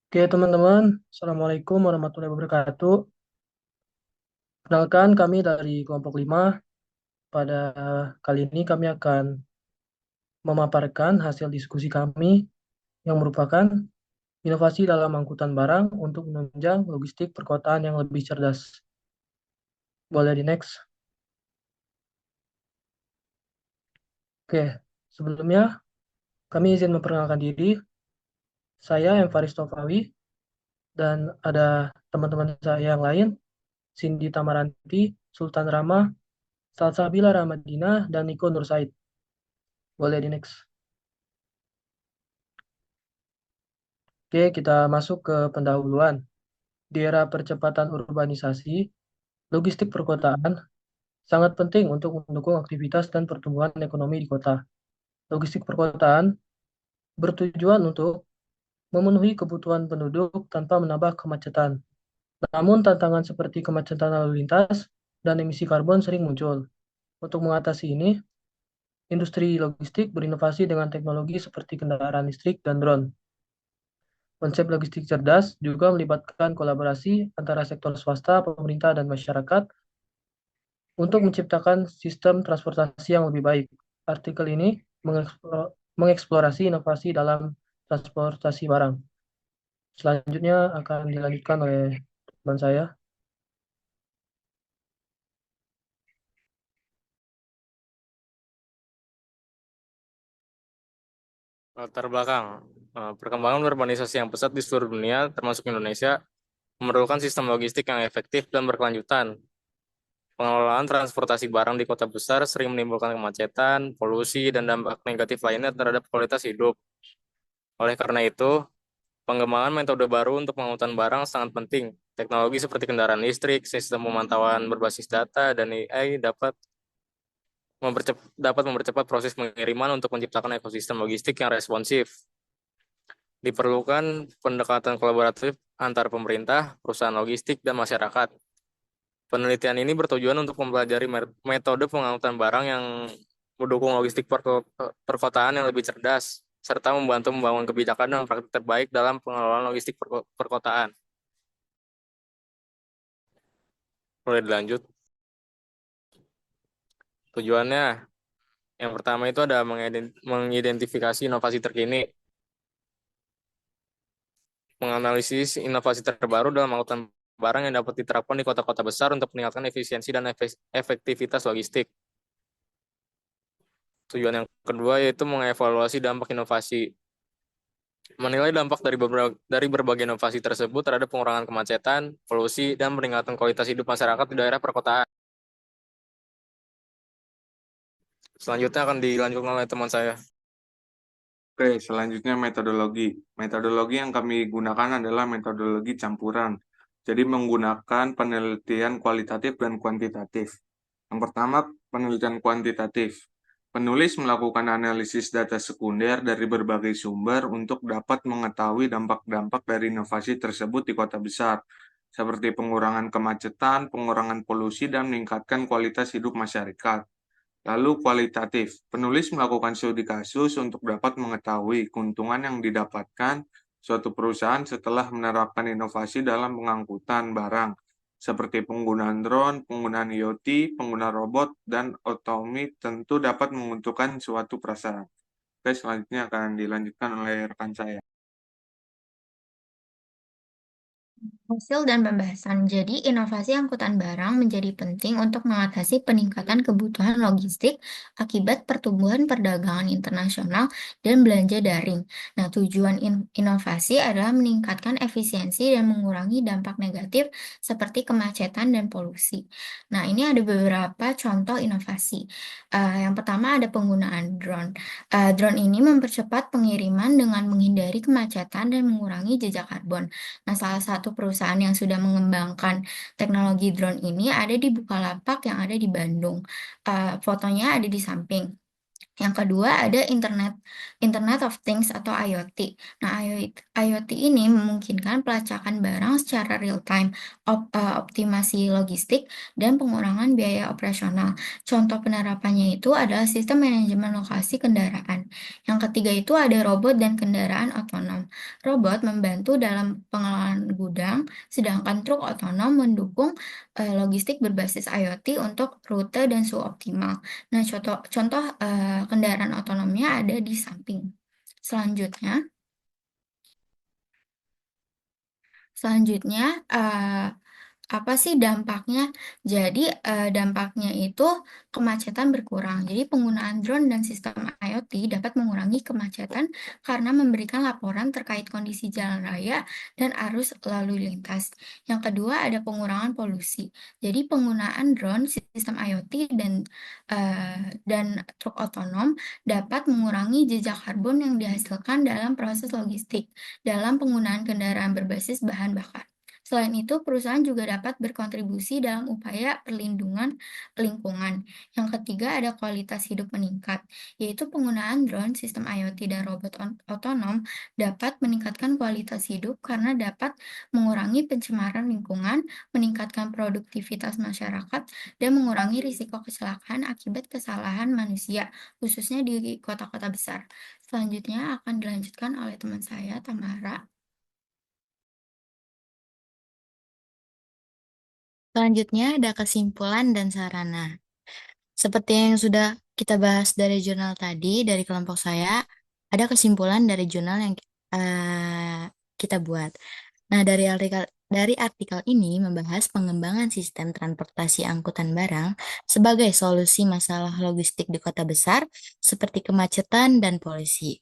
Oke, teman-teman. Assalamualaikum warahmatullahi wabarakatuh. Kenalkan, kami dari kelompok 5. Pada kali ini kami akan memaparkan hasil diskusi kami yang merupakan inovasi dalam angkutan barang untuk menunjang logistik perkotaan yang lebih cerdas. Boleh di next. Oke, sebelumnya kami izin memperkenalkan diri. Saya M. Faris Tofawi dan ada teman-teman saya yang lain, Cindy Tamaranti, Sultan Rama, Salsabila Ramadina, dan Niko Nursaid. Boleh di next. Oke, kita masuk ke pendahuluan. Di era percepatan urbanisasi, logistik perkotaan sangat penting untuk mendukung aktivitas dan pertumbuhan ekonomi di kota. Logistik perkotaan bertujuan untuk memenuhi kebutuhan penduduk tanpa menambah kemacetan. Namun tantangan seperti kemacetan lalu lintas dan emisi karbon sering muncul. Untuk mengatasi ini, industri logistik berinovasi dengan teknologi seperti kendaraan listrik dan drone. Konsep logistik cerdas juga melibatkan kolaborasi antara sektor swasta, pemerintah, dan masyarakat untuk menciptakan sistem transportasi yang lebih baik. Artikel ini mengeksplorasi inovasi dalam transportasi barang. Selanjutnya akan dilanjutkan oleh teman saya. Latar belakang, perkembangan urbanisasi yang pesat di seluruh dunia, termasuk Indonesia, memerlukan sistem logistik yang efektif dan berkelanjutan. Pengelolaan transportasi barang di kota besar sering menimbulkan kemacetan, polusi, dan dampak negatif lainnya terhadap kualitas hidup. Oleh karena itu, pengembangan metode baru untuk pengangkutan barang sangat penting. Teknologi seperti kendaraan listrik, sistem pemantauan berbasis data, dan AI dapat mempercepat proses pengiriman untuk menciptakan ekosistem logistik yang responsif. Diperlukan pendekatan kolaboratif antar pemerintah, perusahaan logistik, dan masyarakat. Penelitian ini bertujuan untuk mempelajari metode pengangkutan barang yang mendukung logistik perkotaan yang lebih cerdas, serta membantu membangun kebijakan dan praktik terbaik dalam pengelolaan logistik perkotaan. Boleh dilanjut. Tujuannya, yang pertama itu ada mengidentifikasi inovasi terkini, menganalisis inovasi terbaru dalam angkutan barang yang dapat diterapkan di kota-kota besar untuk meningkatkan efisiensi dan efektivitas logistik. Tujuan yang kedua yaitu mengevaluasi dampak inovasi, menilai dampak dari berbagai inovasi tersebut terhadap pengurangan kemacetan, polusi, dan peningkatan kualitas hidup masyarakat di daerah perkotaan. Selanjutnya akan dilanjutkan oleh teman saya. Oke, selanjutnya metodologi. Metodologi yang kami gunakan adalah metodologi campuran. Jadi menggunakan penelitian kualitatif dan kuantitatif. Yang pertama, penelitian kuantitatif. Penulis melakukan analisis data sekunder dari berbagai sumber untuk dapat mengetahui dampak-dampak dari inovasi tersebut di kota besar, seperti pengurangan kemacetan, pengurangan polusi, dan meningkatkan kualitas hidup masyarakat. Lalu kualitatif, penulis melakukan studi kasus untuk dapat mengetahui keuntungan yang didapatkan suatu perusahaan setelah menerapkan inovasi dalam pengangkutan barang, seperti penggunaan drone, penggunaan IoT, penggunaan robot, dan otomi tentu dapat menguntungkan suatu perusahaan. Oke, selanjutnya akan dilanjutkan oleh rekan saya. Hasil dan pembahasan. Jadi, inovasi angkutan barang menjadi penting untuk mengatasi peningkatan kebutuhan logistik akibat pertumbuhan perdagangan internasional dan belanja daring. Nah, tujuan inovasi adalah meningkatkan efisiensi dan mengurangi dampak negatif seperti kemacetan dan polusi. Nah, ini ada beberapa contoh inovasi. Yang pertama ada penggunaan drone. Drone ini mempercepat pengiriman dengan menghindari kemacetan dan mengurangi jejak karbon. Nah, salah satu perusahaan yang sudah mengembangkan teknologi drone ini ada di Bukalapak yang ada di Bandung. Fotonya ada di samping. Yang kedua ada Internet of Things atau IoT. Nah, IoT ini memungkinkan pelacakan barang secara real time, optimasi logistik, dan pengurangan biaya operasional. Contoh penerapannya itu adalah sistem manajemen lokasi kendaraan. Yang ketiga itu ada robot dan kendaraan otonom. Robot membantu dalam pengelolaan gudang, sedangkan truk otonom mendukung logistik berbasis IoT untuk rute dan suhu optimal. Nah, contoh kendaraan otonomnya ada di samping. Selanjutnya, selanjutnya apa sih dampaknya? Jadi, dampaknya itu kemacetan berkurang. Jadi, penggunaan drone dan sistem IoT dapat mengurangi kemacetan karena memberikan laporan terkait kondisi jalan raya dan arus lalu lintas. Yang kedua, ada pengurangan polusi. Jadi, penggunaan drone, sistem IoT, dan truk otonom dapat mengurangi jejak karbon yang dihasilkan dalam proses logistik dalam penggunaan kendaraan berbasis bahan bakar. Selain itu, perusahaan juga dapat berkontribusi dalam upaya perlindungan lingkungan. Yang ketiga, ada kualitas hidup meningkat, yaitu penggunaan drone, sistem IoT, dan robot otonom dapat meningkatkan kualitas hidup karena dapat mengurangi pencemaran lingkungan, meningkatkan produktivitas masyarakat, dan mengurangi risiko kecelakaan akibat kesalahan manusia, khususnya di kota-kota besar. Selanjutnya akan dilanjutkan oleh teman saya, Tamara. Selanjutnya ada kesimpulan dan sarana. Seperti yang sudah kita bahas dari jurnal tadi, dari kelompok saya, ada kesimpulan dari jurnal yang kita buat. Nah, dari artikel ini membahas pengembangan sistem transportasi angkutan barang sebagai solusi masalah logistik di kota besar seperti kemacetan dan polusi.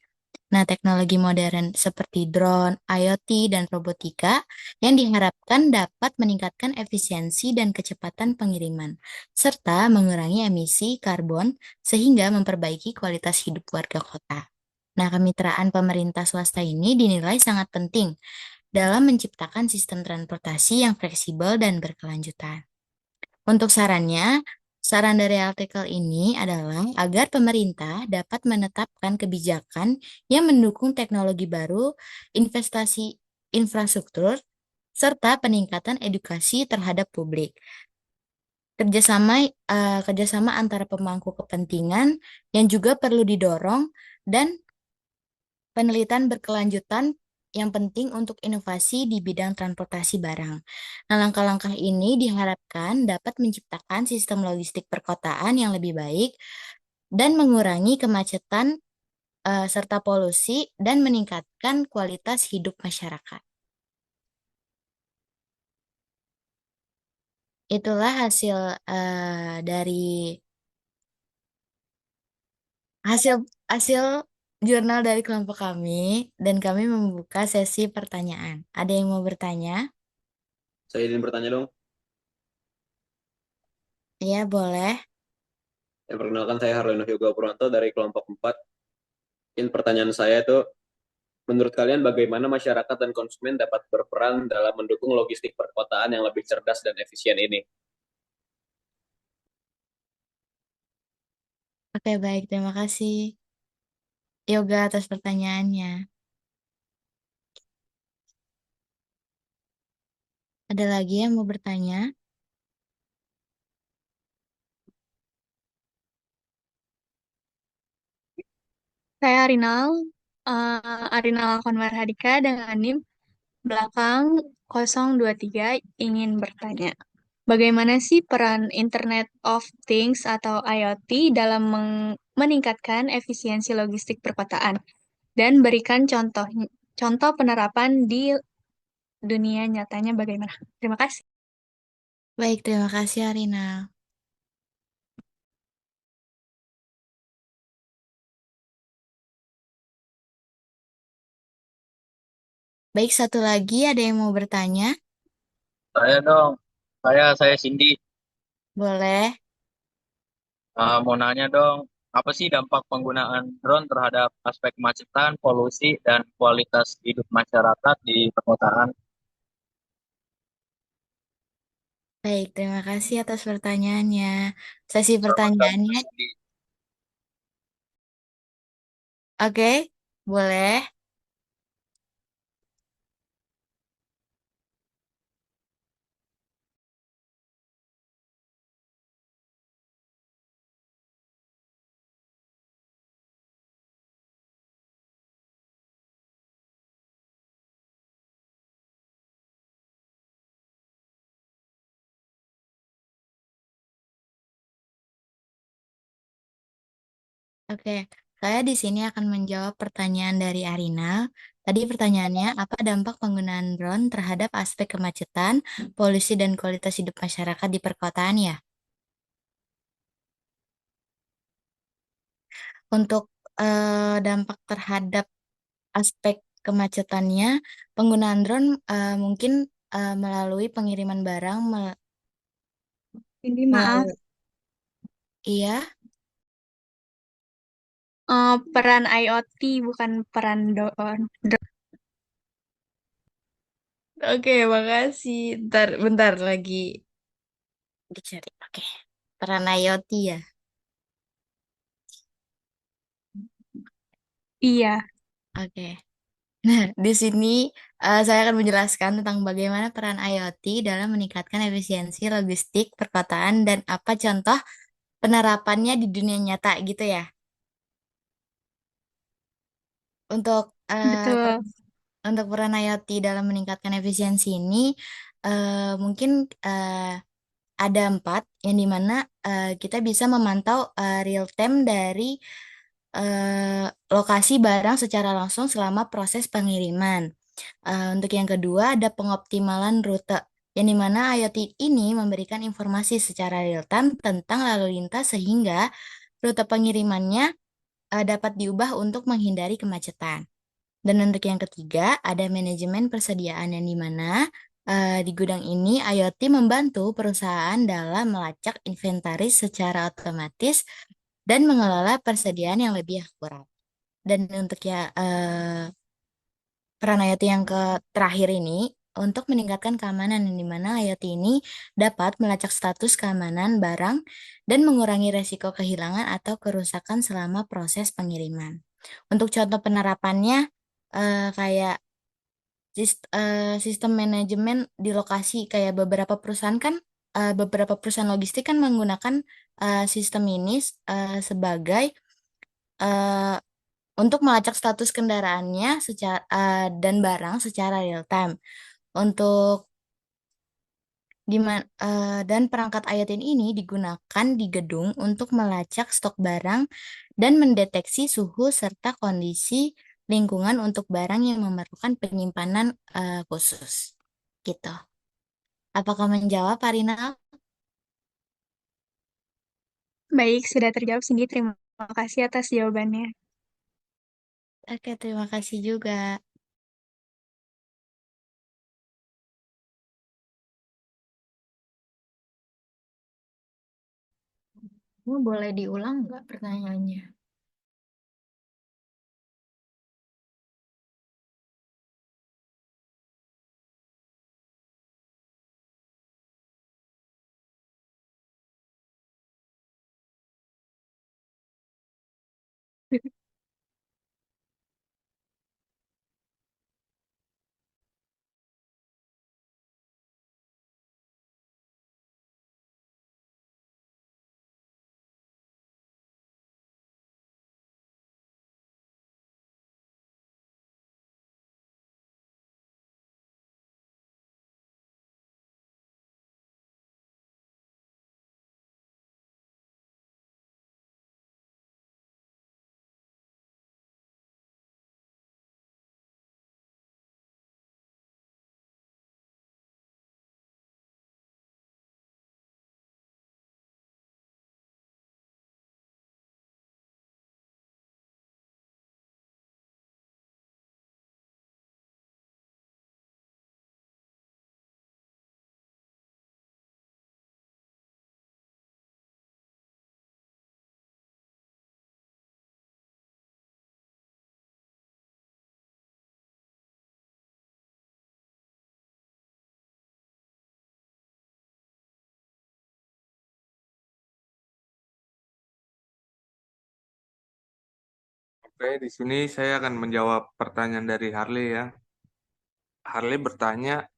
Nah, teknologi modern seperti drone, IoT, dan robotika yang diharapkan dapat meningkatkan efisiensi dan kecepatan pengiriman, serta mengurangi emisi karbon sehingga memperbaiki kualitas hidup warga kota. Nah, kemitraan pemerintah swasta ini dinilai sangat penting dalam menciptakan sistem transportasi yang fleksibel dan berkelanjutan. Untuk saran dari artikel ini adalah agar pemerintah dapat menetapkan kebijakan yang mendukung teknologi baru, investasi infrastruktur, serta peningkatan edukasi terhadap publik. Kerjasama antara pemangku kepentingan yang juga perlu didorong dan penelitian berkelanjutan yang penting untuk inovasi di bidang transportasi barang. Nah, langkah-langkah ini diharapkan dapat menciptakan sistem logistik perkotaan yang lebih baik dan mengurangi kemacetan serta polusi dan meningkatkan kualitas hidup masyarakat. Itulah hasil dari hasil hasil jurnal dari kelompok kami dan kami membuka sesi pertanyaan. Ada yang mau bertanya? Saya izin bertanya dong. Iya, boleh. Ya, perkenalkan saya Harlino Yoga Purwanto dari kelompok 4. Ini pertanyaan saya itu, menurut kalian bagaimana masyarakat dan konsumen dapat berperan dalam mendukung logistik perkotaan yang lebih cerdas dan efisien ini? Oke, baik. Terima kasih, Yoga, atas pertanyaannya. Ada lagi yang mau bertanya? Saya Arinal Konwar Hadika dengan NIM belakang 023 ingin bertanya. Bagaimana sih peran Internet of Things atau IoT dalam meningkatkan efisiensi logistik perkotaan? Dan berikan contoh penerapan di dunia nyatanya bagaimana? Terima kasih. Baik, terima kasih, Arina. Baik, satu lagi ada yang mau bertanya? Saya dong, saya Cindy. Boleh. Mau nanya dong, apa sih dampak penggunaan drone terhadap aspek kemacetan, polusi, dan kualitas hidup masyarakat di perkotaan? Baik, terima kasih atas pertanyaannya. Sesi Sama-sama, pertanyaannya Cindy. Oke, boleh. Oke, saya di sini akan menjawab pertanyaan dari Arina. Tadi pertanyaannya, apa dampak penggunaan drone terhadap aspek kemacetan, polusi, dan kualitas hidup masyarakat di perkotaan ya? Untuk dampak terhadap aspek kemacetannya, penggunaan drone mungkin melalui pengiriman barang, Ini maaf, melalui, iya, peran IoT bukan peran drone. oke, makasih. Bentar lagi dicari. Oke, peran IoT ya. Iya, Oke. Nah, di sini saya akan menjelaskan tentang bagaimana peran IoT dalam meningkatkan efisiensi logistik perkotaan dan apa contoh penerapannya di dunia nyata gitu ya. Untuk betul. untuk peran IoT dalam meningkatkan efisiensi ini mungkin eh, ada 4 yang dimana kita bisa memantau real time dari lokasi barang secara langsung selama proses pengiriman. Untuk yang kedua, ada pengoptimalan rute, yang dimana IoT ini memberikan informasi secara real-time tentang lalu lintas sehingga rute pengirimannya dapat diubah untuk menghindari kemacetan. Dan untuk yang ketiga, ada manajemen persediaan yang dimana di gudang ini IoT membantu perusahaan dalam melacak inventaris secara otomatis dan mengelola persediaan yang lebih akurat. Dan untuk peran IoT yang terakhir ini untuk meningkatkan keamanan yang dimana IoT ini dapat melacak status keamanan barang dan mengurangi resiko kehilangan atau kerusakan selama proses pengiriman. Untuk contoh penerapannya kayak sistem manajemen di lokasi kayak beberapa perusahaan logistik kan menggunakan sistem ini sebagai eh, untuk melacak status kendaraannya dan barang secara real time. Untuk dan perangkat IoT ini digunakan di gedung untuk melacak stok barang dan mendeteksi suhu serta kondisi lingkungan untuk barang yang memerlukan penyimpanan khusus. Gitu. Apakah menjawab, Arina? Baik, sudah terjawab, Cindy. Terima kasih atas jawabannya. Oke, terima kasih juga. Boleh diulang nggak pertanyaannya? Oke, di sini saya akan menjawab pertanyaan dari Harley ya. Harley bertanya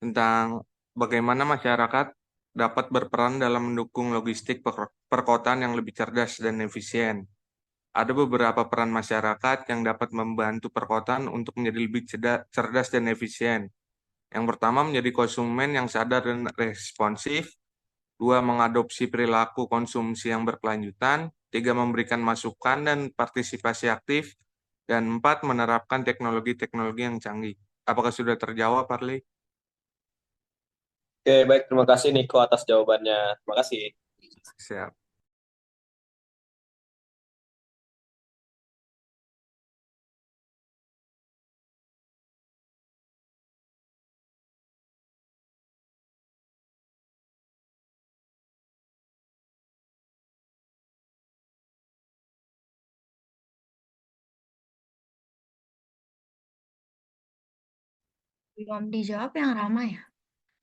tentang bagaimana masyarakat dapat berperan dalam mendukung logistik perkotaan yang lebih cerdas dan efisien. Ada beberapa peran masyarakat yang dapat membantu perkotaan untuk menjadi lebih cerdas dan efisien. Yang pertama, menjadi konsumen yang sadar dan responsif. Dua, mengadopsi perilaku konsumsi yang berkelanjutan. Tiga, memberikan masukan dan partisipasi aktif. Dan empat, menerapkan teknologi-teknologi yang canggih. Apakah sudah terjawab, Harley? Oke, baik. Terima kasih Niko atas jawabannya. Terima kasih. Siap. Belum dijawab yang Rama ya.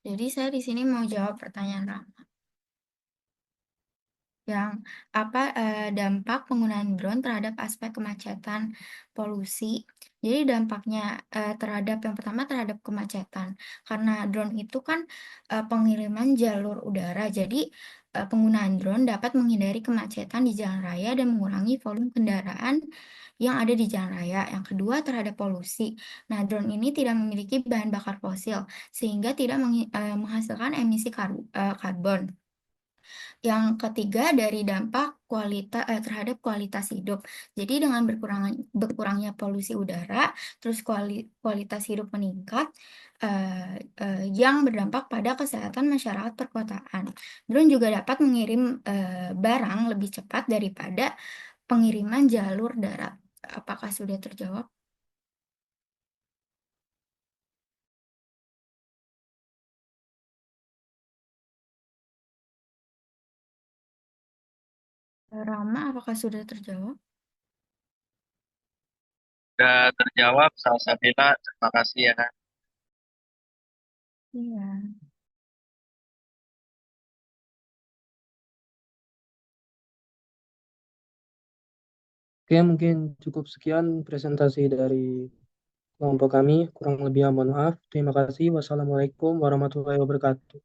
Jadi saya di sini mau jawab pertanyaan Rama. Yang dampak penggunaan drone terhadap aspek kemacetan, polusi. Jadi dampaknya terhadap yang pertama terhadap kemacetan. Karena drone itu kan pengiriman jalur udara. Jadi penggunaan drone dapat menghindari kemacetan di jalan raya dan mengurangi volume kendaraan yang ada di jalan raya. Yang kedua terhadap polusi. Nah, drone ini tidak memiliki bahan bakar fosil sehingga tidak menghasilkan emisi karbon. Yang ketiga dari dampak terhadap kualitas hidup. Jadi dengan berkurangnya polusi udara, terus kualitas hidup meningkat, yang berdampak pada kesehatan masyarakat perkotaan. Drone juga dapat mengirim barang lebih cepat daripada pengiriman jalur darat. Apakah sudah terjawab? Rama, apakah sudah terjawab? Sudah terjawab, Salsabila. Terima kasih ya. Iya. Oke, mungkin cukup sekian presentasi dari kelompok kami. Kurang lebih mohon maaf. Terima kasih. Wassalamualaikum warahmatullahi wabarakatuh.